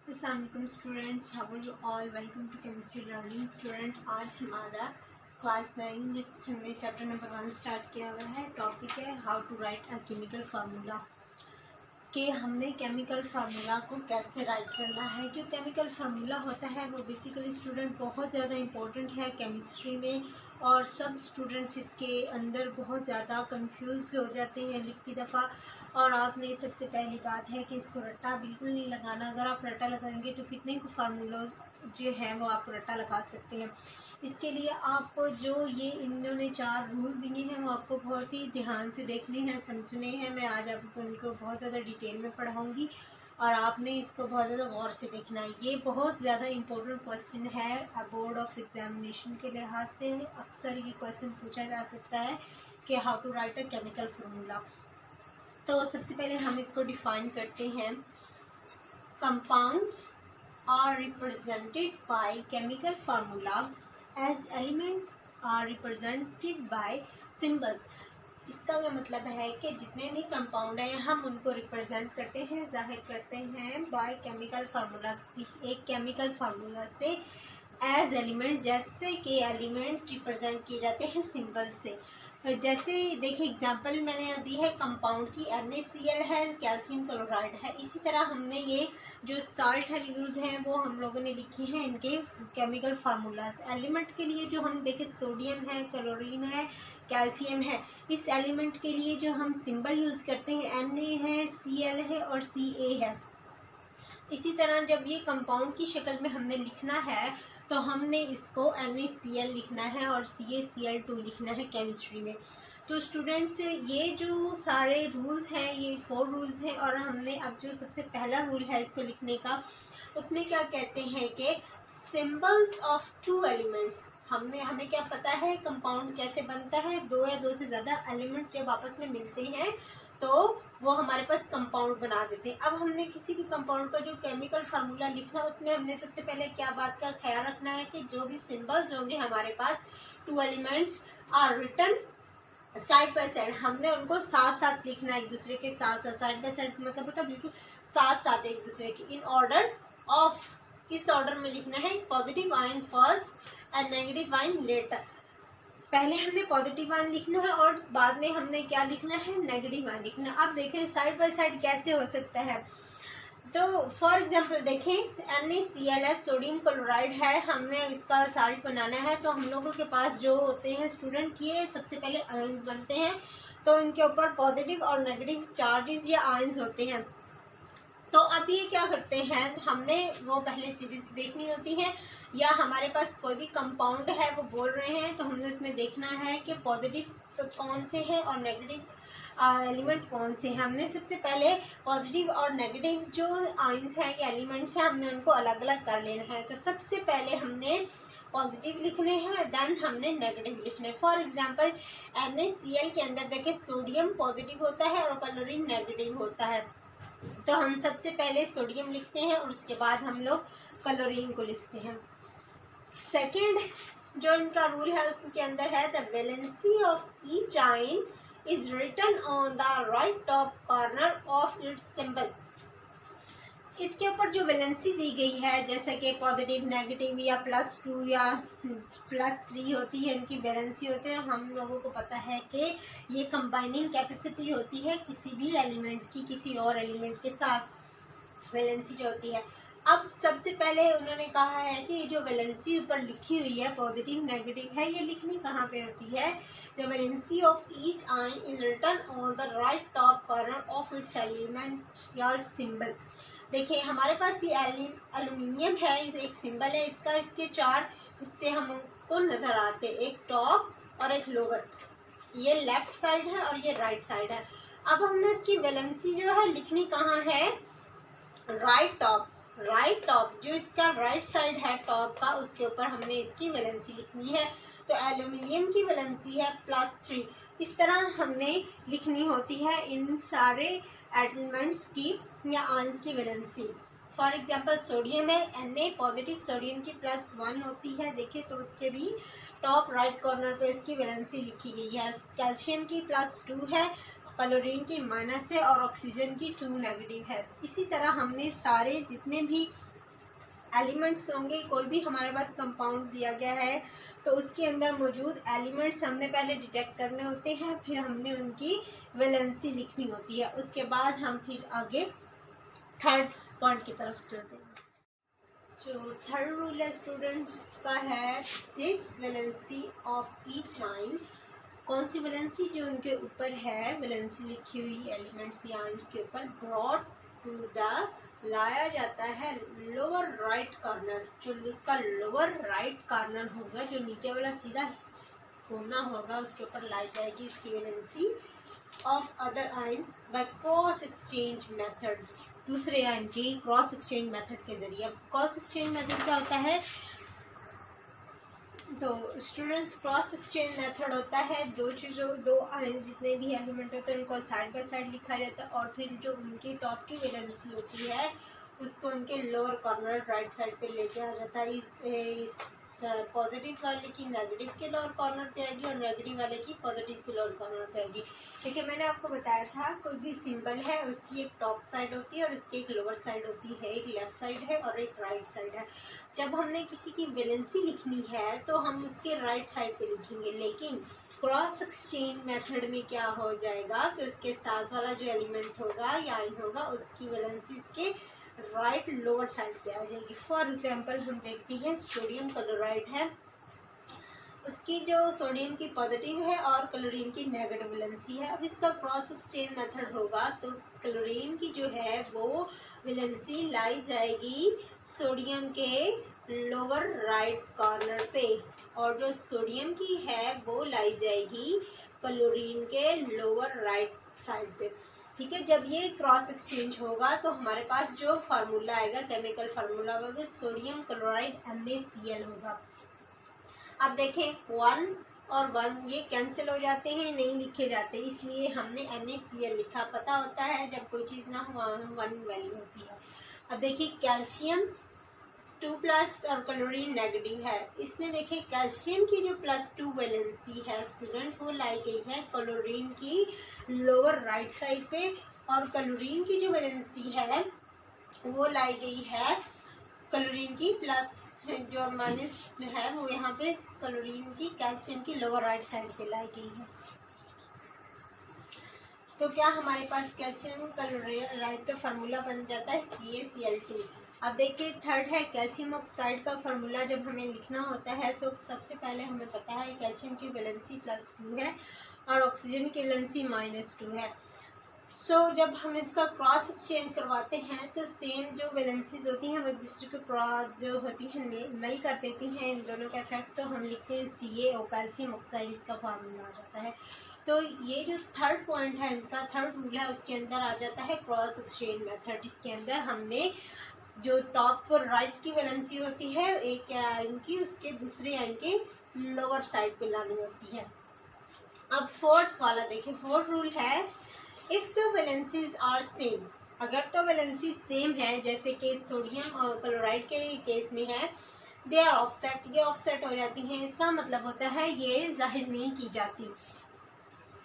अस्सलाम students, how are you all. Welcome to chemistry learning student. आज हमारा class 9 में चैप्टर नंबर 1 स्टार्ट किया हुआ है। टॉपिक है how to write a chemical formula. कि हमने केमिकल फार्मूला को कैसे राइट करना है। जो केमिकल फार्मूला होता है वो बेसिकली स्टूडेंट बहुत ज़्यादा इम्पोर्टेंट है केमिस्ट्री में, और सब स्टूडेंट्स इसके अंदर बहुत ज़्यादा कंफ्यूज हो जाते हैं लिखती दफ़ा। और आपने सबसे पहली बात है कि इसको रट्टा बिल्कुल नहीं लगाना। अगर आप रट्टा लगाएंगे तो कितने को फार्मूला जो है वो आप रट्टा लगा सकते हैं। इसके लिए आपको जो ये इन्होंने 4 रूल दिए हैं वो आपको बहुत ही ध्यान से देखने हैं, समझने हैं। मैं आज आपको उनको बहुत ज़्यादा डिटेल में पढ़ाऊँगी और आपने इसको बहुत ज़्यादा गौर से देखना है। ये बहुत ज़्यादा इम्पोर्टेंट क्वेश्चन है बोर्ड ऑफ एग्जामिनेशन के लिहाज से। अक्सर ये क्वेश्चन पूछा जा सकता है कि how to write a chemical formula. तो सबसे पहले हम इसको डिफाइन करते हैं। Compounds are represented by chemical formula as elements are represented by symbols. इसका क्या मतलब है कि जितने भी कंपाउंड हैं हम उनको रिप्रेजेंट करते हैं, जाहिर करते हैं बाय केमिकल फार्मूला, एक केमिकल फार्मूला से एज एलिमेंट। जैसे कि एलिमेंट रिप्रेजेंट किए जाते हैं सिंबल से। जैसे देखिए एग्जांपल मैंने दी है कंपाउंड की, NaCl है, कैल्शियम क्लोराइड है। इसी तरह हमने ये जो साल्ट है यूज हैं वो हम लोगों ने लिखे हैं इनके केमिकल फार्मूलाज। एलिमेंट के लिए जो हम देखें सोडियम है, क्लोरीन है, कैल्शियम है। इस एलिमेंट के लिए जो हम सिंबल यूज करते हैं Na है, Cl है और Ca है। इसी तरह जब ये कंपाउंड की शक्ल में हमने लिखना है तो हमने इसको NaCl लिखना है और CaCl2 लिखना है केमिस्ट्री में। तो स्टूडेंट्स ये जो सारे रूल्स हैं ये 4 रूल्स हैं, और हमने अब जो सबसे पहला रूल है इसको लिखने का, उसमें क्या कहते हैं कि सिंबल्स ऑफ 2 एलिमेंट्स। हमें क्या पता है कंपाउंड कैसे बनता है। 2 या 2 से ज़्यादा एलिमेंट जब आपस में मिलते हैं तो वो हमारे पास कंपाउंड बना देते हैं। अब हमने किसी भी कंपाउंड का जो केमिकल फार्मूला लिखना है उसमें हमने सबसे पहले क्या बात का ख्याल रखना है कि जो भी सिंबल्स होंगे हमारे पास 2 elements are written side by side. हमने उनको साथ साथ लिखना है, एक दूसरे के साथ साथ। साइड बाय साइड मतलब होता है बिल्कुल साथ साथ एक दूसरे के। इन ऑर्डर ऑफ, किस ऑर्डर में लिखना है? Positive ion first and negative ion later. पहले हमने पॉजिटिव आयन लिखना है और बाद में हमने क्या लिखना है? नेगेटिव आयन लिखना है। अब देखें साइड बाय साइड कैसे हो सकता है। तो फॉर एग्जांपल देखें NaCl है, सोडियम क्लोराइड है, हमने इसका साल्ट बनाना है। तो हम लोगों के पास जो होते हैं स्टूडेंट, ये सबसे पहले आयंस बनते हैं। तो इनके ऊपर पॉजिटिव और नेगेटिव चार्जेस या आयंस होते हैं। तो अब ये क्या करते हैं, हमने वो पहले सीरीज देखनी होती है, या हमारे पास कोई भी कंपाउंड है वो बोल रहे हैं तो हमने उसमें देखना है कि पॉजिटिव कौन से हैं और नेगेटिव एलिमेंट कौन से हैं। हमने सबसे पहले पॉजिटिव और नेगेटिव जो आयंस हैं या एलिमेंट्स हैं हमने उनको अलग अलग कर लेना है। तो सबसे पहले हमने पॉजिटिव लिखने हैं, देन हमने नेगेटिव लिखने हैं। फॉर एग्जांपल NaCl के अंदर देखें सोडियम पॉजिटिव होता है और क्लोरीन नेगेटिव होता है। तो हम सबसे पहले सोडियम लिखते हैं और उसके बाद हम लोग क्लोरीन को लिखते हैं। सेकंड जो इनका रूल है उसके अंदर है the valency of each ion is written on the right top corner of its symbol. इसके ऊपर जो वैलेंसी दी गई है, जैसे कि पॉजिटिव, नेगेटिव या +2 या +3 होती है, इनकी वैलेंसी होती है। हम लोगों को पता है कि ये कंबाइनिंग कैपेसिटी होती है किसी भी एलिमेंट की किसी और एलिमेंट के साथ, वैलेंसी जो होती है। अब सबसे पहले उन्होंने कहा है कि जो वैलेंसी ऊपर लिखी हुई है पॉजिटिव नेगेटिव है, ये लिखनी कहाँ पे होती है? The valency of each ion is written on the right top corner of its element या सिंबल। देखिए हमारे पास ये एल्यूमिनियम है, एक सिंबल है इसका, इसके 4 हिस्से हमको नजर आते हैं, एक टॉप और एक लोअर। ये लेफ्ट साइड है और ये राइट साइड है। अब हमने इसकी वैलेंसी जो है लिखनी कहाँ है? Right top. राइट टॉप जो इसका राइट साइड है टॉप का, उसके ऊपर हमने इसकी वैलेंसी लिखनी है। तो एल्यूमिनियम की वैलेंसी है +3। इस तरह हमने लिखनी होती है इन सारे एलिमेंट्स की या आयंस की वैलेंसी। फॉर एग्जांपल सोडियम है, Na पॉजिटिव, सोडियम की +1 होती है। देखिए तो उसके भी टॉप राइट कॉर्नर पे इसकी वैलेंसी लिखी गई है। कैल्शियम की +2 है, क्लोरीन की -है और ऑक्सीजन की 2 नेगेटिव है। इसी तरह हमने सारे जितने भी एलिमेंट्स होंगे, कोई भी हमारे पास कंपाउंड दिया गया है तो उसके अंदर मौजूद एलिमेंट्स हमने पहले डिटेक्ट करने होते हैं, फिर हमने उनकी वैलेंसी लिखनी होती है, उसके बाद हम फिर आगे थर्ड पॉइंट की तरफ चलते हैं। जो थर्ड रूल है स्टूडेंट्स उसका है this valency of each ion, कौन सी वैलेंसी, जो उनके ऊपर है वैलेंसी लिखी हुई एलिमेंट्स या इसके ऊपर ब्रॉड टू द, लाया जाता है लोअर राइट कॉर्नर, जो उसका लोअर राइट कॉर्नर होगा, जो नीचे वाला सीधा कोना होगा उसके ऊपर लाई जाएगी इसकी valency of other ion by cross exchange method, दूसरे आयन की क्रॉस एक्सचेंज मेथड के जरिए। क्रॉस एक्सचेंज मेथड क्या होता है, तो स्टूडेंट्स क्रॉस एक्सचेंज मेथड होता है दो चीज़ों, दो आयन जितने भी एलिमेंट होते हैं उनको साइड बाय साइड लिखा जाता है और फिर जो उनकी टॉप की वैलेंसी होती है उसको उनके लोअर कॉर्नर राइट साइड पे लेके आ जाता है। इस पॉजिटिव वाले की नेगेटिव के लोअर कॉर्नर पे आएगी और नेगेटिव वाले की पॉजिटिव के लोअर कॉर्नर पे आएगी। देखिए मैंने आपको बताया था कोई भी सिंबल है उसकी एक टॉप साइड होती है और इसकी एक लोअर साइड होती है, एक लेफ्ट साइड है और एक राइट साइड है। जब हमने किसी की वैलेंसी लिखनी है तो हम उसके राइट साइड पे लिखेंगे, लेकिन क्रॉस एक्सचेंज मेथड में क्या हो जाएगा कि उसके साथ वाला जो एलिमेंट होगा या आयन होगा उसकी वैलेंसी इसके राइट लोअर साइड पे आ जाएगी। फॉर एग्जांपल हम देखते हैं सोडियम क्लोराइड है, उसकी जो सोडियम की पॉजिटिव है और क्लोरीन की नेगेटिव वैलेंसी है। अब इसका क्रॉस एक्सचेंज मेथड होगा तो क्लोरीन की जो है वो वैलेंसी लाई जाएगी सोडियम के लोअर राइट कॉर्नर पे और जो सोडियम की है वो लाई जाएगी क्लोरीन के लोअर राइट साइड पे। ठीक है, जब ये क्रॉस एक्सचेंज होगा तो हमारे पास जो फार्मूला आएगा, केमिकल फार्मूला होगा सोडियम क्लोराइड NaCl होगा। अब देखें 1 और 1 ये कैंसिल हो जाते हैं, नहीं लिखे जाते, इसलिए हमने NaCl लिखा। पता होता है जब कोई चीज़ ना 1 वैल्यू होती है। अब देखिए कैल्शियम 2+ और क्लोरीन नेगेटिव है, इसमें देखिए कैल्शियम की जो +2 वैलेंसी है स्टूडेंट वो लाई गई है क्लोरीन की लोअर राइट साइड पे और क्लोरीन की जो वैलेंसी है वो लाई गई है क्लोरीन की प्लस जो माइनस है वो यहाँ पे क्लोरीन की कैल्शियम की लोअर राइट साइड पे लाई गई है। तो क्या हमारे पास कैल्शियम क्लोराइड का फार्मूला बन जाता है CaCl2। अब देखिए थर्ड है कैल्शियम ऑक्साइड का फार्मूला। जब हमें लिखना होता है तो सबसे पहले हमें पता है कैल्शियम की वैलेंसी +2 है और ऑक्सीजन की वैलेंसी -2 है। जब हम इसका क्रॉस एक्सचेंज करवाते हैं तो सेम जो वैलेंसीज होती हैं वो एक दूसरे के जो होती हैं नल कर देती हैं इन दोनों का इफेक्ट, तो हम लिखते हैं Ca और कैल्शियम ऑक्साइड, इसका फार्मूला आ जाता है। तो ये जो थर्ड पॉइंट है इनका थर्ड रूल है उसके अंदर आ जाता है क्रॉस एक्सचेंज मेथड। इसके अंदर हमने जो टॉप पर राइट की वैलेंसी होती है एक आयन की उसके दूसरे आयन के लोअर साइड पे लानी होती है। अब फोर्थ वाला देखिए, फोर्थ रूल है if the valencies are same, अगर तो वैलेंसी सेम है जैसे कि सोडियम और क्लोराइड के केस में है, दे आर ऑफसेट, ये ऑफसेट हो जाती हैं, इसका मतलब होता है ये जाहिर नहीं की जाती,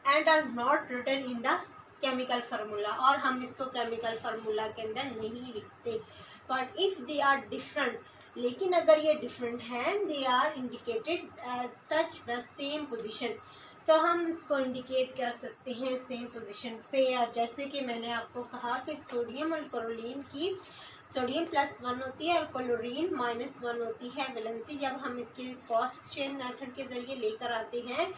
and are not written in the chemical formula, और हम इसको केमिकल फार्मूला के अंदर नहीं लिखते। But if they are different, लेकिन अगर ये डिफरेंट हैं, they are indicated as such the same position, तो हम इसको इंडिकेट कर सकते हैं सेम पोजीशन पे। और जैसे कि मैंने आपको कहा कि सोडियम और क्लोरीन की सोडियम +1 होती है और क्लोरीन -1 होती है वैलेंसी। जब हम इसके क्रॉस एक्सचेंज मेथड के जरिए लेकर आते हैं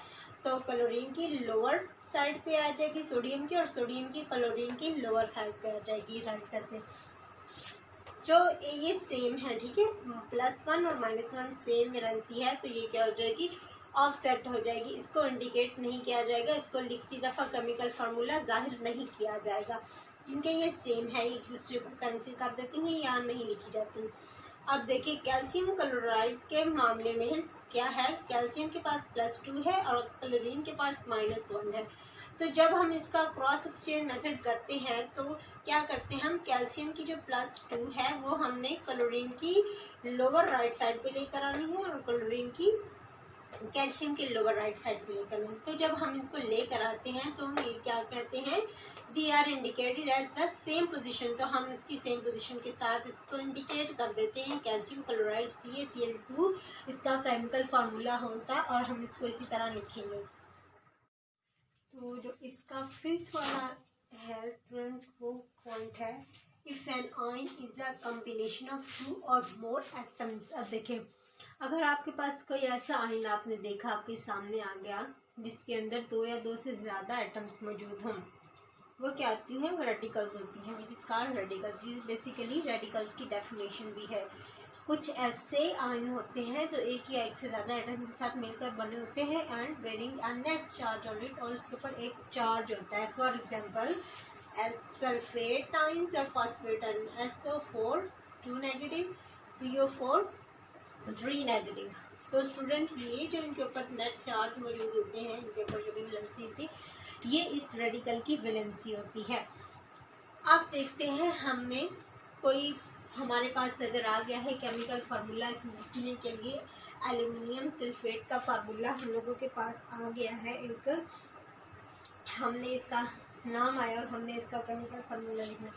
तो क्लोरीन की लोअर साइड पे आ जाएगी सोडियम की, और सोडियम की क्लोरीन की लोअर साइड पे आ जाएगी राइट साइड पे, जो ये सेम है। ठीक है, +1 और -1 सेम वैलेंसी है तो ये क्या हो जाएगी, ऑफसेट हो जाएगी, इसको इंडिकेट नहीं किया जाएगा, इसको लिखती दफ़ा केमिकल फार्मूला जाहिर नहीं किया जाएगा क्योंकि ये सेम है, एक दूसरे को कैंसिल कर देती हैं या नहीं लिखी जाती। अब देखिए कैल्शियम क्लोराइड के मामले में क्या है, कैल्शियम के पास +2 है और क्लोरीन के पास -1 है। तो जब हम इसका क्रॉस एक्सचेंज मेथड करते हैं तो क्या करते हैं, हम कैल्शियम की जो +2 है वो हमने क्लोरीन की लोअर राइट साइड पे लेकर आनी है और क्लोरीन की कैल्शियम के लोअर राइट साइड पे लेकर आए। तो जब हम इसको लेकर आते हैं तो हम ये क्या कहते हैं, they are indicated as the same position. तो हम इसकी सेम पोजीशन के साथ इसको इंडिकेट कर देते हैं। कैल्शियम क्लोराइड CaCl2 इसका केमिकल फार्मूला होता है और हम इसको इसी तरह लिखेंगे। तो जो इसका फिफ्थ वाला है स्टूडेंट वो पॉइंट है, if an ion is a combination of 2 और मोर एटम्स। अब देखें, अगर आपके पास कोई ऐसा आयन आपने देखा आपके सामने आ गया जिसके अंदर 2 या 2 से ज़्यादा एटम्स मौजूद हों, वो क्या होती हैं, वो रेडिकल्स होती हैं, विच इज कॉल्ड रेडिकल्स। ये बेसिकली रेडिकल्स की डेफिनेशन भी है। कुछ ऐसे आयन होते हैं जो एक या एक से ज़्यादा एटम के साथ मिलकर बने होते हैं and bearing a net charge on it, और उसके ऊपर एक चार्ज होता है। फॉर एग्जांपल सल्फेट आयन्स और phosphate ion, SO4 2 negative, PO4 3 negative. तो स्टूडेंट ये जो इनके ऊपर नेट चार्ज मौजूद होते हैं, इनके ऊपर जो भी वैलेंसी होती है, ये इस रेडिकल की वैलेंसी होती है। आप देखते हैं हमने कोई हमारे पास अगर आ गया है केमिकल फार्मूला लिखने के लिए, एल्यूमिनियम सल्फेट का फार्मूला हम लोगों के पास आ गया है एक, हमने इसका नाम आया और हमने इसका केमिकल फार्मूला लिखना।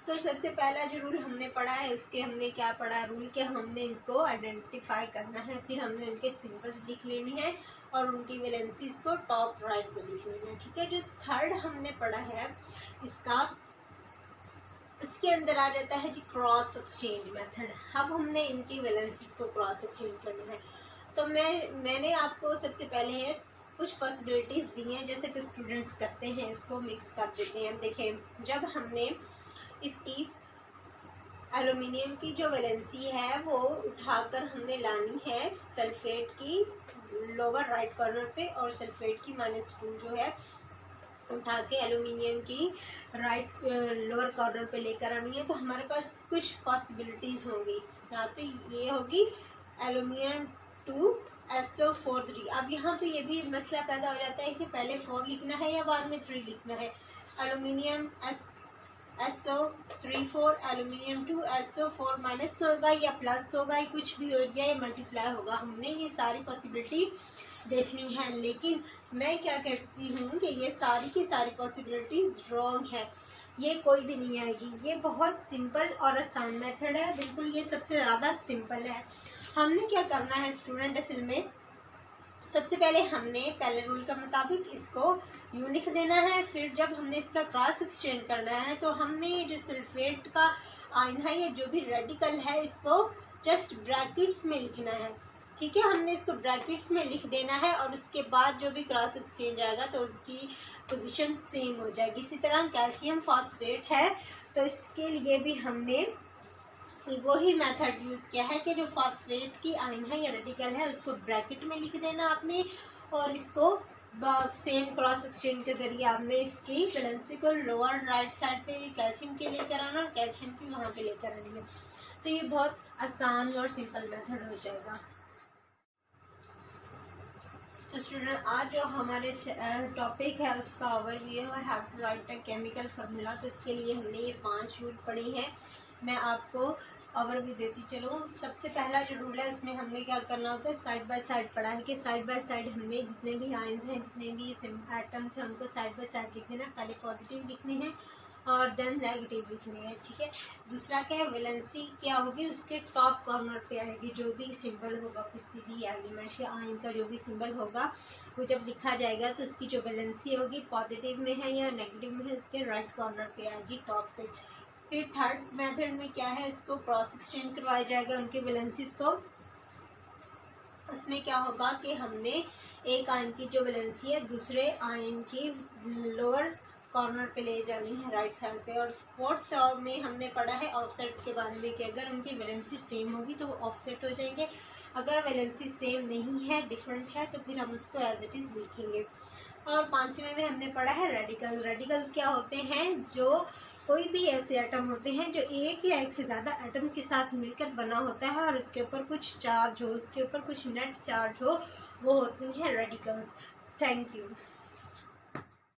तो सबसे पहला जो रूल हमने पढ़ा है उसके हमने क्या पढ़ा, रूल के हमने इनको आइडेंटिफाई करना है, फिर हमने उनके सिंबल्स लिख लेने हैं और उनकी वैलेंसीज को टॉप राइट पे लिख लेना है। ठीक है, जो थर्ड हमने पढ़ा है इसके अंदर आ जाता है जी क्रॉस एक्सचेंज मेथड। अब हमने इनकी वैलेंसीज को क्रॉस एक्सचेंज करना है। तो मैंने आपको सबसे पहले कुछ पॉसिबिलिटीज दी हैं, जैसे कि स्टूडेंट्स करते हैं, इसको मिक्स कर देते हैं। देखें, जब हमने इसकी एल्यूमिनियम की जो वैलेंसी है वो उठाकर हमने लानी है सल्फेट की लोअर राइट कॉर्नर पे, और सल्फेट की -2 जो है उठा के एल्यूमिनियम की राइट लोअर कॉर्नर पे लेकर आनी है। तो हमारे पास कुछ पॉसिबिलिटीज होंगी, या तो ये होगी एल्यूमिनियम 2 SO4 3। अब यहाँ पे ये भी मसला पैदा हो जाता है कि पहले 4 लिखना है या बाद में 3 लिखना है। Aluminium SO34 aluminium 2 SO4 minus होगा या प्लस होगा, कुछ भी हो जाए, मल्टीप्लाई होगा। हमने ये सारी पॉसिबिलिटी देखनी है, लेकिन मैं क्या कहती हूँ कि ये सारी की सारी पॉसिबिलिटीज रॉन्ग है, ये कोई भी नहीं आएगी। ये बहुत सिंपल और आसान मेथड है, बिल्कुल ये सबसे ज़्यादा सिंपल है। हमने क्या करना है स्टूडेंट, असल में सबसे पहले हमने पहले रूल के मुताबिक इसको यूँ लिख देना है, फिर जब हमने इसका क्रॉस एक्सचेंज करना है तो हमने ये जो सल्फेट का आयन है, ये जो भी रेडिकल है, इसको जस्ट ब्रैकेट्स में लिखना है। ठीक है, हमने इसको ब्रैकेट्स में लिख देना है और उसके बाद जो भी क्रॉस एक्सचेंज आएगा तो उनकी पोजीशन सेम हो जाएगी। इसी तरह कैल्शियम फॉस्फेट है तो इसके लिए भी हमने वही मेथड यूज़ किया है कि जो फॉस्फेट की आयन है या रेडिकल है उसको ब्रैकेट में लिख देना आपने, और इसको सेम क्रॉस एक्सचेंज के जरिए आपने इसकी वैलेंसी को लोअर राइट साइड पे कैल्शियम के लेकर आना और कैल्शियम की वहाँ पे लेकर आनी है। तो ये बहुत आसान और सिंपल मेथड हो जाएगा। तो स्टूडेंट, आज जो हमारे टॉपिक है उसका ओवरव्यू है how to write a chemical formula. तो इसके लिए हमने ये 5 रूल पढ़ी हैं, मैं आपको ओवरव्यू देती चलो। सबसे पहला जो रूल है उसमें हमने क्या करना होता है, साइड बाय साइड पढ़ा है कि साइड बाय साइड हमने जितने भी आयंस हैं, जितने भी एटम्स हैं, उनको साइड बाय साइड लिखने हैं। पहले पॉजिटिव लिखने हैं और देन नेगेटिव लिखने हैं। ठीक है, दूसरा क्या है, वैलेंसी क्या होगी, उसके टॉप कॉर्नर पे आएगी। जो भी सिंबल होगा किसी भी एलिमेंट या आयन का जो भी सिंबल होगा वो जब लिखा जाएगा तो उसकी जो वैलेंसी होगी पॉजिटिव में है या नेगेटिव में है, उसके राइट कॉर्नर पे आएगी, टॉप पे। फिर थर्ड मेथड में क्या है, इसको क्रॉस एक्सचेंज करवाया जाएगा उनके वैलेंसीज को। उसमें क्या होगा कि हमने एक आयन की जो वैलेंसी है दूसरे आयन की लोअर कॉर्नर पे ले जानी है, राइट साइड पे। और फोर्थ में हमने पढ़ा है ऑफसेट्स के बारे में कि अगर उनकी वैलेंसी सेम होगी तो वो ऑफसेट हो जाएंगे, अगर वैलेंसी सेम नहीं है, डिफरेंट है, तो फिर हम उसको एज इट इज़ लिखेंगे। और 5वें में हमने पढ़ा है रेडिकल। रेडिकल्स क्या होते हैं, जो कोई भी ऐसे एटम होते हैं जो एक या एक से ज़्यादा एटम के साथ मिलकर बना होता है और उसके ऊपर कुछ चार्ज हो, उसके ऊपर कुछ नेट चार्ज हो, वो होते हैं रेडिकल्स। Thank you.